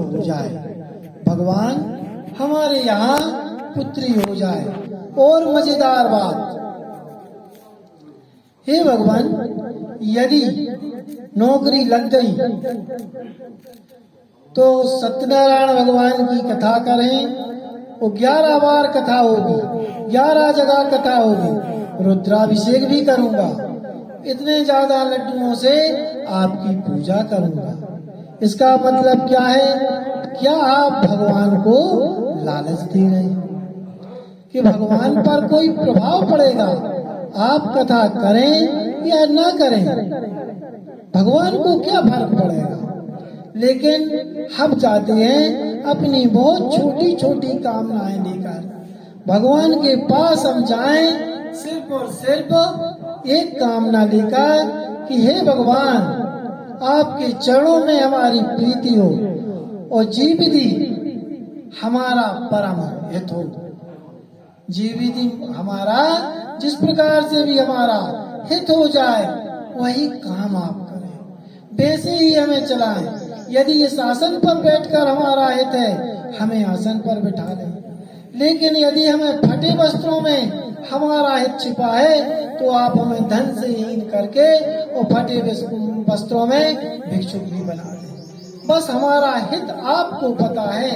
हो जाए, भगवान हमारे यहाँ पुत्री हो जाए। और मजेदार बात, हे भगवान, यदि नौकरी लग गई तो सत्यनारायण भगवान की कथा करें, वो 11 बार कथा होगी, 11 जगह कथा होगी, रुद्राभिषेक भी करूंगा, इतने ज्यादा लड्डुओं से आपकी पूजा करूंगा। इसका मतलब क्या है? क्या आप भगवान को लालच दे रहे हैं कि भगवान पर कोई प्रभाव पड़ेगा? आप कथा करें या ना करें, भगवान को क्या फर्क पड़ेगा? लेकिन हम चाहते हैं अपनी बहुत छोटी छोटी कामनाएं लेकर भगवान के पास हम जाएं, सिर्फ और सिर्फ एक कामना लेकर कि हे भगवान, आपके चरणों में हमारी प्रीति हो और जीविती हमारा परम हित हो। जीविती हमारा जिस प्रकार से भी हमारा हित हो जाए, वही काम आप करें, वैसे ही हमें चलाएं। यदि इस आसन पर बैठकर हमारा हित है, हमें आसन पर बिठा लें, लेकिन यदि हमें फटे वस्त्रों में हमारा हित छिपा है, तो आप हमें धन से हीन करके और फटे वस्त्रों में भिक्षुक भी बना दें। बस हमारा हित आपको पता है,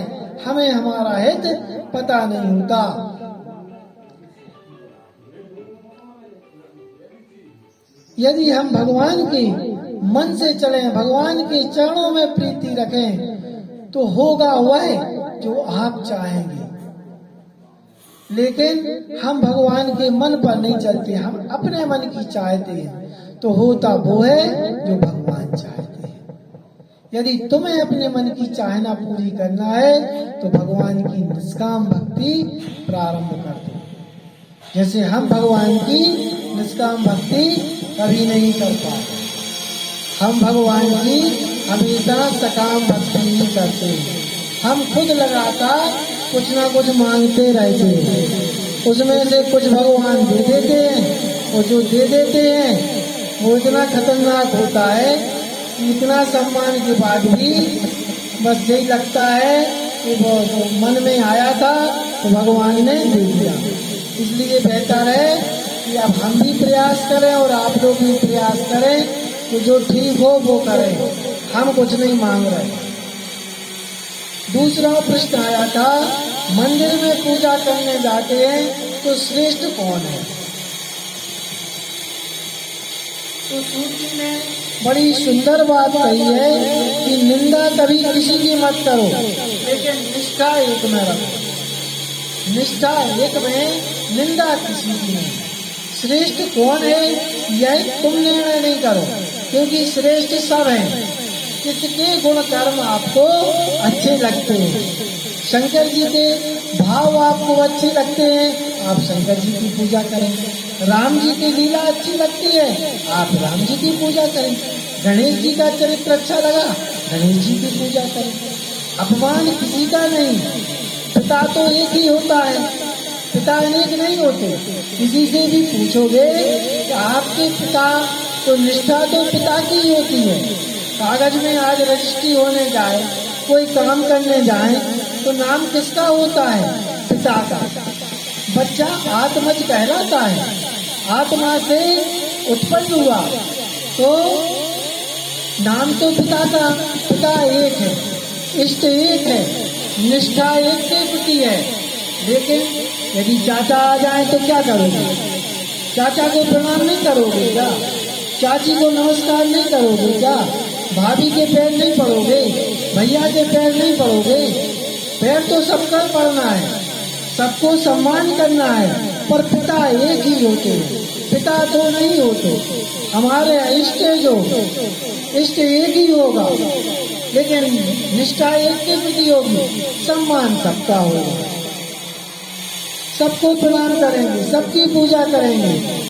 हमें हमारा हित पता नहीं होता। यदि हम भगवान के मन से चलें, भगवान के चरणों में प्रीति रखें, तो होगा वह जो आप चाहेंगे। लेकिन हम भगवान के मन पर नहीं चलते, हम अपने मन की चाहते हैं, तो होता वो है जो भगवान चाहते हैं। यदि तुम्हें अपने मन की चाहना पूरी करना है, तो भगवान की निष्काम भक्ति प्रारंभ कर दो। जैसे हम भगवान की निष्काम भक्ति कभी नहीं कर पाते, हम भगवान की हमेशा सकाम भक्ति ही करते हैं। हम खुद लगातार कुछ ना कुछ मांगते रहते हैं, उसमें से कुछ भगवान दे देते हैं, और जो दे देते हैं वो इतना खतरनाक होता है कि इतना सम्मान के बाद भी बस यही लगता है कि वो मन में आया था तो भगवान ने दे दिया। इसलिए बेहतर है कि अब हम भी प्रयास करें और आप लोग भी प्रयास करें कि जो ठीक हो वो करें, हम कुछ नहीं मांग रहे। दूसरा प्रश्न आया था, मंदिर में पूजा करने जाते हैं तो श्रेष्ठ कौन है? तो सूची ने बड़ी सुंदर बात कही है कि निंदा कभी किसी की मत करो, लेकिन निष्ठा एक में रखो। निष्ठा एक में, निंदा किसी की नहीं। श्रेष्ठ कौन है यह तुम निर्णय नहीं करो, क्योंकि श्रेष्ठ सब हैं। किसके गुण कर्म आपको अच्छे लगते हैं? शंकर जी के भाव आपको अच्छे लगते हैं, आप शंकर जी की पूजा करें। राम जी की लीला अच्छी लगती है, आप राम जी की पूजा करें। गणेश जी का चरित्र अच्छा लगा, गणेश जी की पूजा करें। अपमान किसी का नहीं, पिता तो एक ही होता है, पिता अनेक नहीं होते। किसी से भी पूछोगे कि आपके पिता, तो निष्ठा तो पिता की ही होती है। कागज में आज रजिस्ट्री होने जाए, कोई काम करने जाए, तो नाम किसका होता है? पिता का। बच्चा आत्मज कहलाता है, आत्मा से उत्पन्न हुआ, तो नाम तो पिता का। पिता एक है, इष्ट एक है, निष्ठा एक के प्रति है। लेकिन यदि चाचा आ जाए तो क्या करोगे? चाचा को प्रणाम नहीं करोगे क्या? चाची को नमस्कार नहीं करोगे क्या? भाभी के पैर नहीं पड़ोगे? भैया के पैर नहीं पड़ोगे? पैर तो सबका पड़ना है, सबको सम्मान करना है, पर पिता एक ही होते हैं, पिता दो नहीं होते। हमारे इष्ट जो इष्ट एक ही होगा, लेकिन निष्ठा एक के प्रति होगी, सम्मान सबका होगा। सबको प्रणाम करेंगे, सबकी पूजा करेंगे।